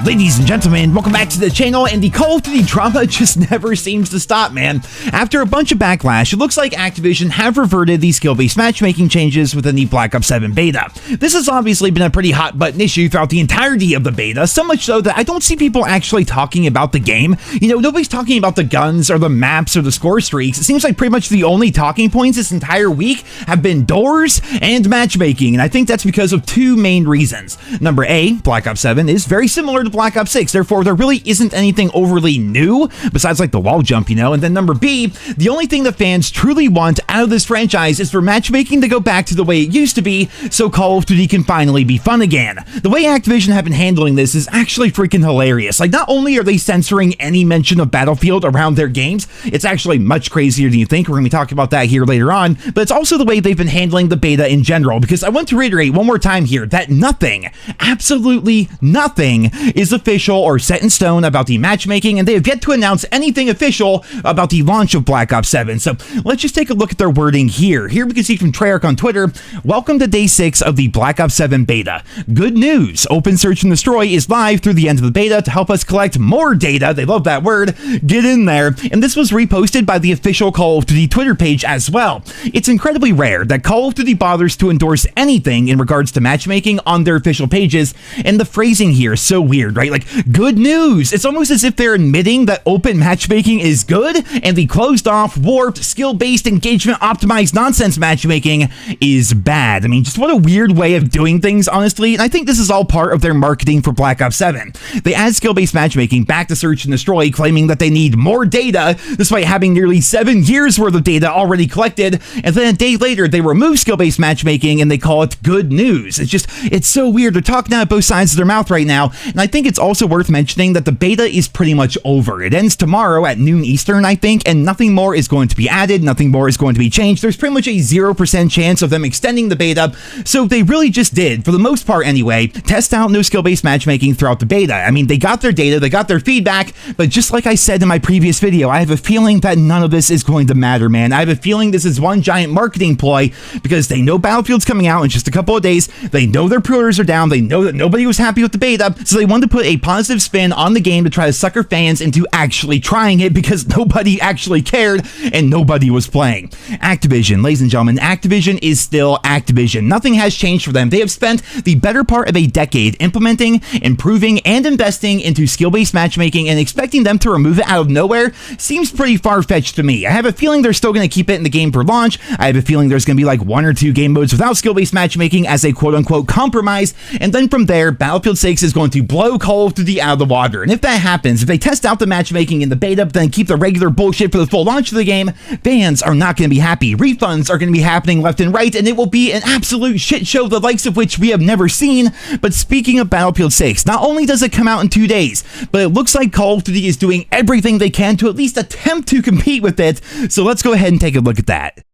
Ladies and gentlemen, welcome back to the channel, and the Call of Duty drama just never seems to stop, man. After a bunch of backlash, it looks like Activision have reverted the skill-based matchmaking changes within the Black Ops 7 beta. This has obviously been a pretty hot-button issue throughout the entirety of the beta, so much so that I don't see people actually talking about the game. You know, nobody's talking about the guns or the maps or the score streaks. It seems like pretty much the only talking points this entire week have been doors and matchmaking, and I think that's because of two main reasons. Number A, Black Ops 7 is very similar to Black Ops 6, therefore there really isn't anything overly new besides like the wall jump, you know. And then number B, the only thing that fans truly want out of this franchise is for matchmaking to go back to the way it used to be, so Call of Duty can finally be fun again. The way Activision have been handling this is actually freaking hilarious. Like, not only are they censoring any mention of Battlefield around their games, it's actually much crazier than you think. We're going to be talking about that here later on, but it's also the way they've been handling the beta in general, because I want to reiterate one more time here that nothing, absolutely nothing, is official or set in stone about the matchmaking, and they have yet to announce anything official about the launch of Black Ops 7. So let's just take a look at their wording here. Here we can see from Treyarch on Twitter, welcome to day 6 of the Black Ops 7 beta. Good news, Open Search and Destroy is live through the end of the beta to help us collect more data. They love that word. Get in there. And this was reposted by the official Call of Duty Twitter page as well. It's incredibly rare that Call of Duty bothers to endorse anything in regards to matchmaking on their official pages, and the phrasing here is so weird, right? Like, good news. It's almost as if they're admitting that open matchmaking is good and the closed off, warped, skill-based, engagement optimized nonsense matchmaking is bad. I mean, just what a weird way of doing things, honestly, and I think this is all part of their marketing for Black Ops 7. They add skill-based matchmaking back to Search and Destroy, claiming that they need more data despite having nearly 7 years worth of data already collected, and then a day later they remove skill-based matchmaking and they call it good news. It's so weird. They're talking out of both sides of their mouth right now, and I think it's also worth mentioning that the beta is pretty much over. It ends tomorrow at noon Eastern, I think, and nothing more is going to be added, nothing more is going to be changed. There's pretty much a 0% chance of them extending the beta, so they really just did, for the most part anyway, test out no skill-based matchmaking throughout the beta. I mean, they got their data, they got their feedback, but just like I said in my previous video, I have a feeling that none of this is going to matter, man. I have a feeling this is one giant marketing ploy, because they know Battlefield's coming out in just a couple of days, they know their pre-orders are down, they know that nobody was happy with the beta, so they wanted to put a positive spin on the game to try to sucker fans into actually trying it, because nobody actually cared and nobody was playing. Activision, ladies and gentlemen, Activision is still Activision. Nothing has changed for them. They have spent the better part of a decade implementing, improving, and investing into skill-based matchmaking, and expecting them to remove it out of nowhere seems pretty far-fetched to me. I have a feeling they're still going to keep it in the game for launch. I have a feeling there's going to be like 1 or 2 game modes without skill-based matchmaking as a quote-unquote compromise, and then from there, Battlefield 6 is going to blow Call of Duty out of the water. And if that happens, if they test out the matchmaking in the beta, but then keep the regular bullshit for the full launch of the game, fans are not going to be happy. Refunds are going to be happening left and right, and it will be an absolute shit show, the likes of which we have never seen. But speaking of Battlefield 6, not only does it come out in 2 days, but it looks like Call of Duty is doing everything they can to at least attempt to compete with it. So let's go ahead and take a look at that.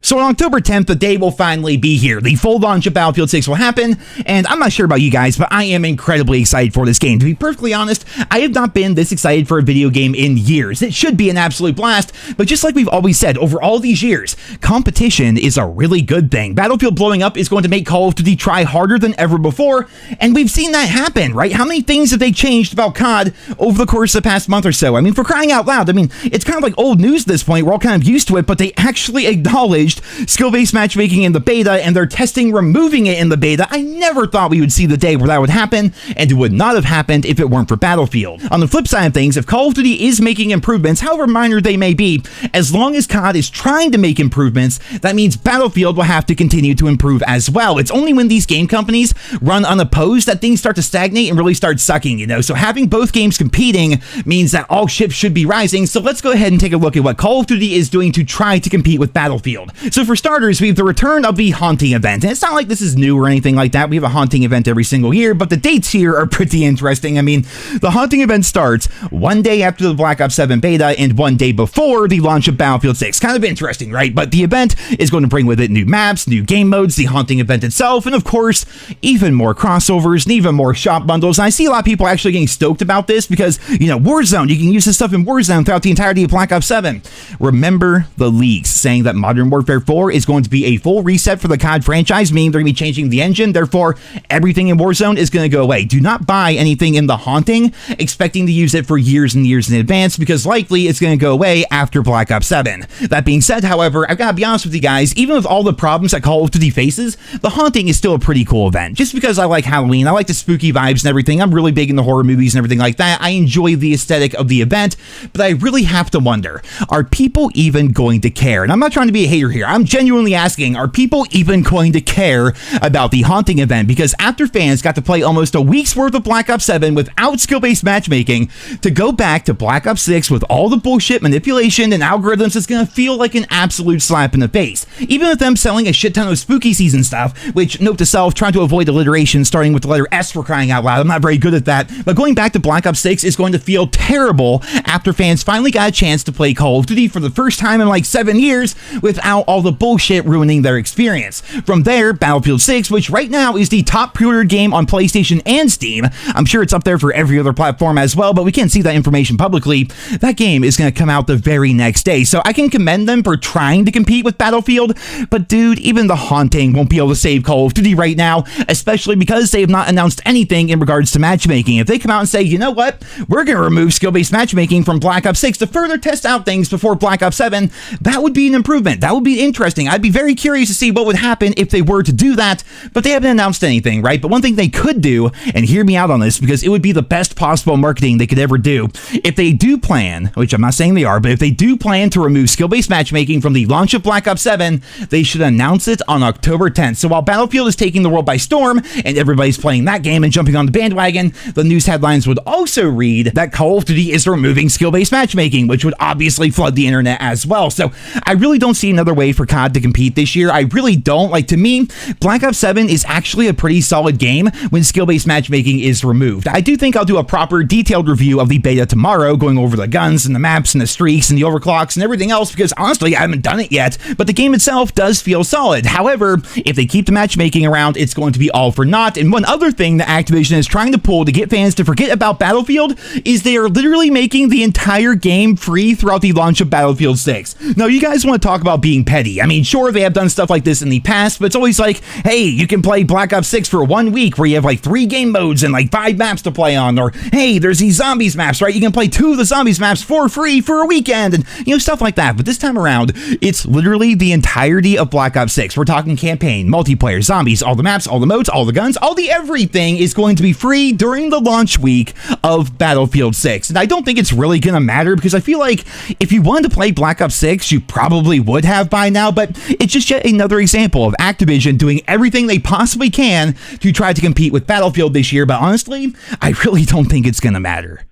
So on October 10th, the day will finally be here. The full launch of Battlefield 6 will happen, and I'm not sure about you guys, but I am incredibly excited for this game. To be perfectly honest, I have not been this excited for a video game in years. It should be an absolute blast, but just like we've always said over all these years, competition is a really good thing. Battlefield blowing up is going to make Call of Duty try harder than ever before, and we've seen that happen, right? How many things have they changed about COD over the course of the past month or so? I mean, for crying out loud, I mean, it's kind of like old news at this point. We're all kind of used to it, but they actually acknowledged skill-based matchmaking in the beta, and they're testing removing it in the beta. I never thought we would see the day where that would happen, and it would not have happened if it weren't for Battlefield. On the flip side of things, if Call of Duty is making improvements, however minor they may be, as long as COD is trying to make improvements, that means Battlefield will have to continue to improve as well. It's only when these game companies run unopposed that things start to stagnate and really start sucking, you know? So having both games competing means that all ships should be rising. So let's go ahead and take a look at what Call of Duty is doing to try to compete with Battlefield. So for starters, we have the return of the haunting event, and it's not like this is new or anything like that. We have a haunting event every single year, but the dates here are pretty interesting. I mean, the haunting event starts one day after the Black Ops 7 beta and one day before the launch of Battlefield 6. Kind of interesting, right? But the event is going to bring with it new maps, new game modes, the haunting event itself, and of course, even more crossovers and even more shop bundles. And I see a lot of people actually getting stoked about this because, you know, Warzone, you can use this stuff in Warzone throughout the entirety of Black Ops 7. Remember the leaks saying that Modern Warfare Warfare 4 is going to be a full reset for the COD franchise, meaning they're going to be changing the engine. Therefore, everything in Warzone is going to go away. Do not buy anything in The Haunting expecting to use it for years and years in advance, because likely it's going to go away after Black Ops 7. That being said, however, I've got to be honest with you guys, even with all the problems that Call of Duty faces, The Haunting is still a pretty cool event. Just because I like Halloween, I like the spooky vibes and everything, I'm really big into horror movies and everything like that. I enjoy the aesthetic of the event, but I really have to wonder, are people even going to care? And I'm not trying to be a hater here. I'm genuinely asking, are people even going to care about the Haunting event? Because after fans got to play almost a week's worth of Black Ops 7 without skill-based matchmaking, to go back to Black Ops 6 with all the bullshit manipulation and algorithms is going to feel like an absolute slap in the face. Even with them selling a shit ton of spooky season stuff, which, note to self, trying to avoid alliteration starting with the letter S for crying out loud. I'm not very good at that. But going back to Black Ops 6 is going to feel terrible after fans finally got a chance to play Call of Duty for the first time in like 7 years without all the bullshit ruining their experience. From there, Battlefield 6, which right now is the top pre-ordered game on PlayStation and Steam. I'm sure it's up there for every other platform as well, but we can't see that information publicly. That game is going to come out the very next day. So I can commend them for trying to compete with Battlefield, but dude, even The Haunting won't be able to save Call of Duty right now, especially because they have not announced anything in regards to matchmaking. If they come out and say, you know what, we're going to remove skill-based matchmaking from Black Ops 6 to further test out things before Black Ops 7, that would be an improvement. That would be interesting. I'd be very curious to see what would happen if they were to do that, but they haven't announced anything, right? But one thing they could do, and hear me out on this, because it would be the best possible marketing they could ever do, if they do plan, which I'm not saying they are, but if they do plan to remove skill-based matchmaking from the launch of Black Ops 7, they should announce it on October 10th. So while Battlefield is taking the world by storm, and everybody's playing that game and jumping on the bandwagon, the news headlines would also read that Call of Duty is removing skill-based matchmaking, which would obviously flood the internet as well. So I really don't see another way for COD to compete this year. I really don't. Like, to me, Black Ops 7 is actually a pretty solid game when skill-based matchmaking is removed. I do think I'll do a proper detailed review of the beta tomorrow, going over the guns and the maps and the streaks and the overclocks and everything else, because honestly, I haven't done it yet, but the game itself does feel solid. However, if they keep the matchmaking around, it's going to be all for naught. And one other thing that Activision is trying to pull to get fans to forget about Battlefield is they are literally making the entire game free throughout the launch of Battlefield 6. Now, you guys want to talk about being petty. I mean, sure, they have done stuff like this in the past, but it's always like, hey, you can play Black Ops 6 for 1 week where you have like 3 game modes and like 5 maps to play on, or hey, there's these zombies maps, right? You can play 2 of the zombies maps for free for a weekend, and you know, stuff like that. But this time around, it's literally the entirety of Black Ops 6. We're talking campaign, multiplayer, zombies, all the maps, all the modes, all the guns, all the everything is going to be free during the launch week of Battlefield 6. And I don't think it's really going to matter, because I feel like if you wanted to play Black Ops 6, you probably would have by now, but it's just yet another example of Activision doing everything they possibly can to try to compete with Battlefield this year, but honestly, I really don't think it's going to matter.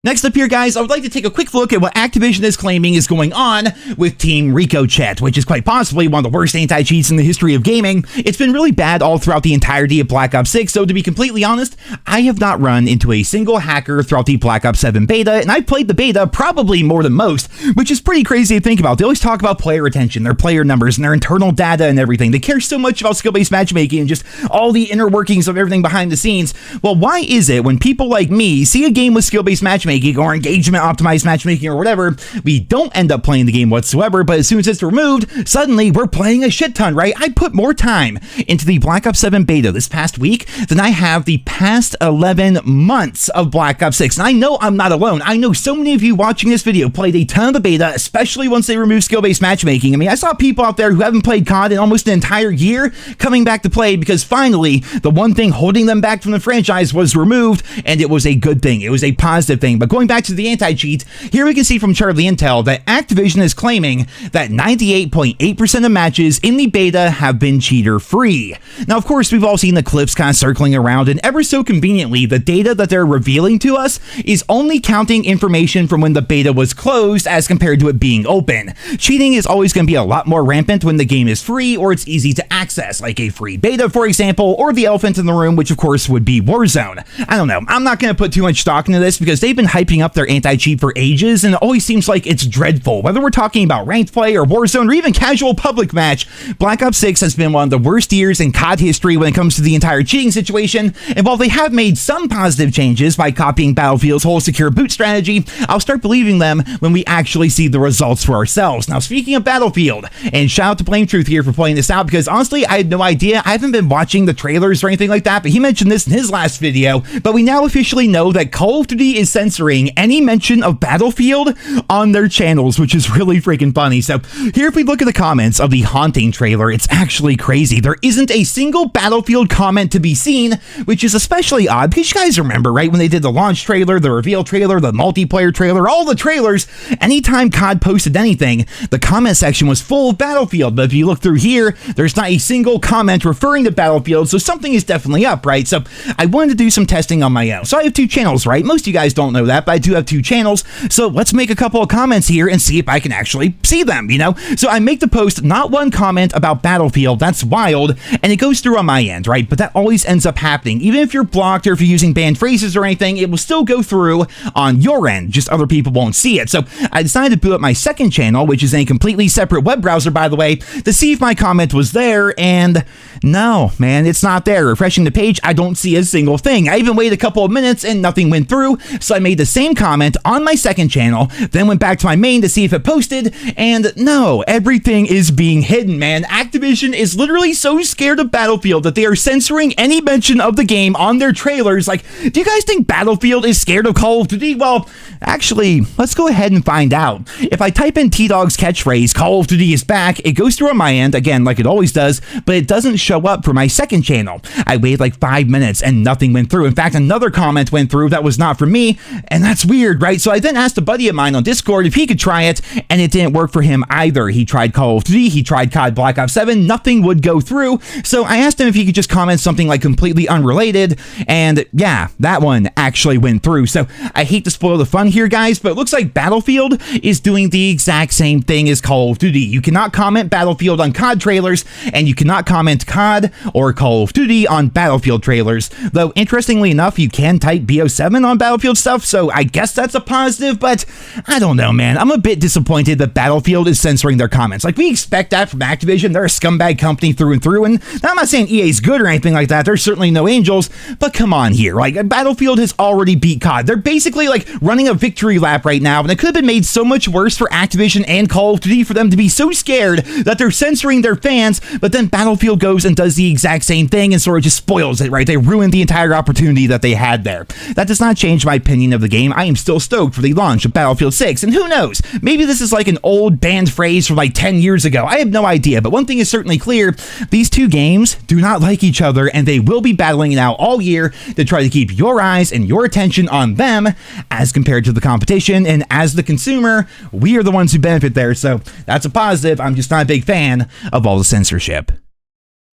Next up here, guys, I would like to take a quick look at what Activision is claiming is going on with Team Ricochet, which is quite possibly one of the worst anti-cheats in the history of gaming. It's been really bad all throughout the entirety of Black Ops 6, so to be completely honest, I have not run into a single hacker throughout the Black Ops 7 beta, and I've played the beta probably more than most, which is pretty crazy to think about. They always talk about player retention, their player numbers, and their internal data and everything. They care so much about skill-based matchmaking and just all the inner workings of everything behind the scenes. Well, why is it when people like me see a game with skill-based matchmaking or engagement optimized matchmaking or whatever, we don't end up playing the game whatsoever, but as soon as it's removed, suddenly we're playing a shit ton, right? I put more time into the Black Ops 7 beta this past week than I have the past 11 months of Black Ops 6. And I know I'm not alone. I know so many of you watching this video played a ton of the beta, especially once they removed skill-based matchmaking. I mean, I saw people out there who haven't played COD in almost an entire year coming back to play because finally the one thing holding them back from the franchise was removed, and it was a good thing. It was a positive thing. But going back to the anti-cheat, here we can see from Charlie Intel that Activision is claiming that 98.8% of matches in the beta have been cheater-free. Now, of course, we've all seen the clips kind of circling around, and ever so conveniently, the data that they're revealing to us is only counting information from when the beta was closed as compared to it being open. Cheating is always going to be a lot more rampant when the game is free or it's easy to access, like a free beta, for example, or the elephant in the room, which of course would be Warzone. I don't know. I'm not going to put too much stock into this because they've been hyping up their anti-cheat for ages, and it always seems like it's dreadful. Whether we're talking about ranked play or Warzone or even casual public match, Black Ops 6 has been one of the worst years in COD history when it comes to the entire cheating situation, and while they have made some positive changes by copying Battlefield's whole secure boot strategy, I'll start believing them when we actually see the results for ourselves. Now, speaking of Battlefield, and shout out to Blame Truth here for pointing this out, because honestly, I had no idea. I haven't been watching the trailers or anything like that, but he mentioned this in his last video. But we now officially know that Call of Duty is censoring any mention of Battlefield on their channels, which is really freaking funny. So here, if we look at the comments of the Haunting trailer, it's actually crazy. There isn't a single Battlefield comment to be seen, which is especially odd because you guys remember, right, when they did the launch trailer, the reveal trailer, the multiplayer trailer, all the trailers, anytime COD posted anything, the comment section was full of Battlefield. But if you look through here, there's not a single comment referring to Battlefield, so something is definitely up, right? So I wanted to do some testing on my own. So I have two channels, right? Most of you guys don't know that, but I do have two channels. So let's make a couple of comments here and see if I can actually see them, you know? So I make the post, not one comment about Battlefield. That's wild. And it goes through on my end, right? But that always ends up happening. Even if you're blocked or if you're using banned phrases or anything, it will still go through on your end. Just other people won't see it. So I decided to boot up my second channel, which is a completely separate web browser, by the way, to see if my comment was there. And no, man, it's not there. Refreshing the page, I don't see a single thing. I even waited a couple of minutes and nothing went through. So I made the same comment on my second channel, then went back to my main to see if it posted. And no, everything is being hidden, man. Activision is literally so scared of Battlefield that they are censoring any mention of the game on their trailers. Like, do you guys think Battlefield is scared of Call of Duty? Well, actually, let's go ahead and find out. If I type in T-Dog's catchphrase, Call of Duty is back, it goes through on my end, again, like it always does, but it doesn't show up for my second channel. I waited like 5 minutes and nothing went through. In fact, another comment went through that was not for me, and that's weird, right? So I then asked a buddy of mine on Discord if he could try it, and it didn't work for him either. He tried Call of Duty, he tried COD Black Ops 7, nothing would go through. So I asked him if he could just comment something like completely unrelated, and yeah, that one actually went through. So I hate to spoil the fun here, guys, but it looks like Battlefield is doing the exact same thing as Call of Duty. You cannot comment Battlefield on COD trailers, and you cannot comment COD or Call of Duty on Battlefield trailers. Though, interestingly enough, you can type BO7 on Battlefield stuff, so I guess that's a positive, but I don't know, man. I'm a bit disappointed that Battlefield is censoring their comments. Like, we expect that from Activision. They're a scumbag company through and through, and I'm not saying EA's good or anything like that. They're certainly no angels, but come on here. Like, Battlefield has already beat COD. They're basically, like, running a victory lap right now, and it could have been made so much worse for Activision and Call of Duty for them to be so scared that they're censoring their fans, but then Battlefield goes and does the exact same thing and sort of just spoils it, right? They ruined the entire opportunity that they had there. That does not change my opinion of the game. I am still stoked for the launch of Battlefield 6, and who knows, maybe this is like an old banned phrase from like 10 years ago. I have no idea, but one thing is certainly clear. These two games do not like each other, and they will be battling it out all year to try to keep your eyes and your attention on them as compared to the competition, and as the consumer, we are the ones who benefit there, so that's a positive. I'm just not a big fan of all the censorship.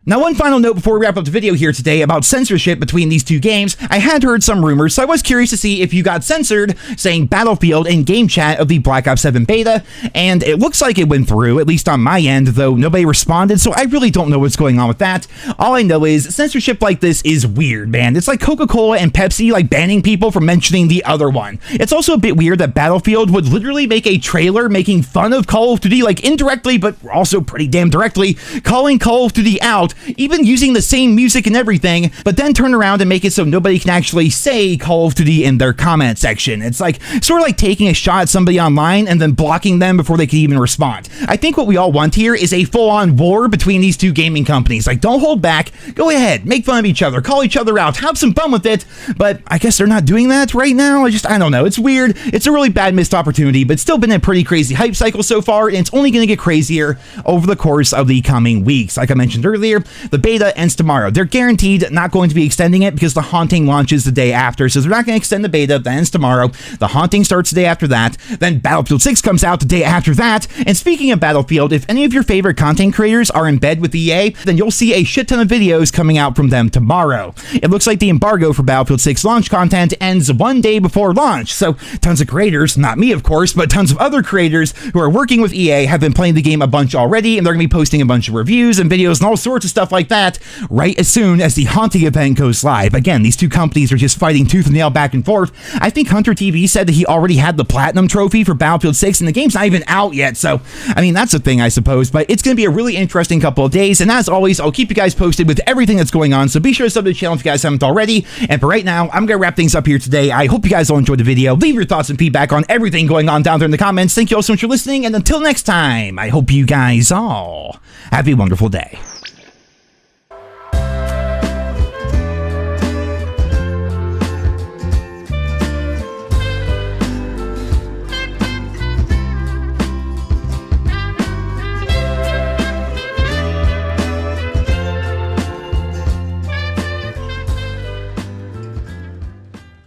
Now, one final note before we wrap up the video here today about censorship between these two games. I had heard some rumors, so I was curious to see if you got censored saying Battlefield in game chat of the Black Ops 7 beta, and it looks like it went through, at least on my end, though nobody responded, so I really don't know what's going on with that. All I know is censorship like this is weird, man. It's like Coca-Cola and Pepsi, like banning people from mentioning the other one. It's also a bit weird that Battlefield would literally make a trailer making fun of Call of Duty, like indirectly, but also pretty damn directly, calling Call of Duty out, even using the same music and everything, but then turn around and make it so nobody can actually say Call of Duty in their comment section. It's like sort of like taking a shot at somebody online and then blocking them before they can even respond. I think what we all want here is a full-on war between these two gaming companies. Like, don't hold back, go ahead, make fun of each other, call each other out, have some fun with it, but I guess they're not doing that right now. I don't know, it's weird. It's a really bad missed opportunity, but it's still been a pretty crazy hype cycle so far, and it's only going to get crazier over the course of the coming weeks. Like I mentioned earlier, the beta ends tomorrow. They're guaranteed not going to be extending it because the Haunting launches the day after, so they're not going to extend the beta. That ends tomorrow. The Haunting starts the day after that. Then Battlefield 6 comes out the day after that. And speaking of Battlefield, if any of your favorite content creators are in bed with EA, then you'll see a shit ton of videos coming out from them tomorrow. It looks like the embargo for Battlefield 6 launch content ends one day before launch, so tons of creators, not me of course, but tons of other creators who are working with EA have been playing the game a bunch already, and they're going to be posting a bunch of reviews and videos and all sorts of stuff like that right as soon as the Haunting event goes live. Again, these two companies are just fighting tooth and nail back and forth. I think Hunter TV said that he already had the Platinum Trophy for Battlefield 6, and the game's not even out yet, so, I mean, that's a thing, I suppose, but it's going to be a really interesting couple of days, and as always, I'll keep you guys posted with everything that's going on, so be sure to sub to the channel if you guys haven't already, and for right now, I'm going to wrap things up here today. I hope you guys all enjoyed the video. Leave your thoughts and feedback on everything going on down there in the comments. Thank you all so much for listening, and until next time, I hope you guys all have a wonderful day.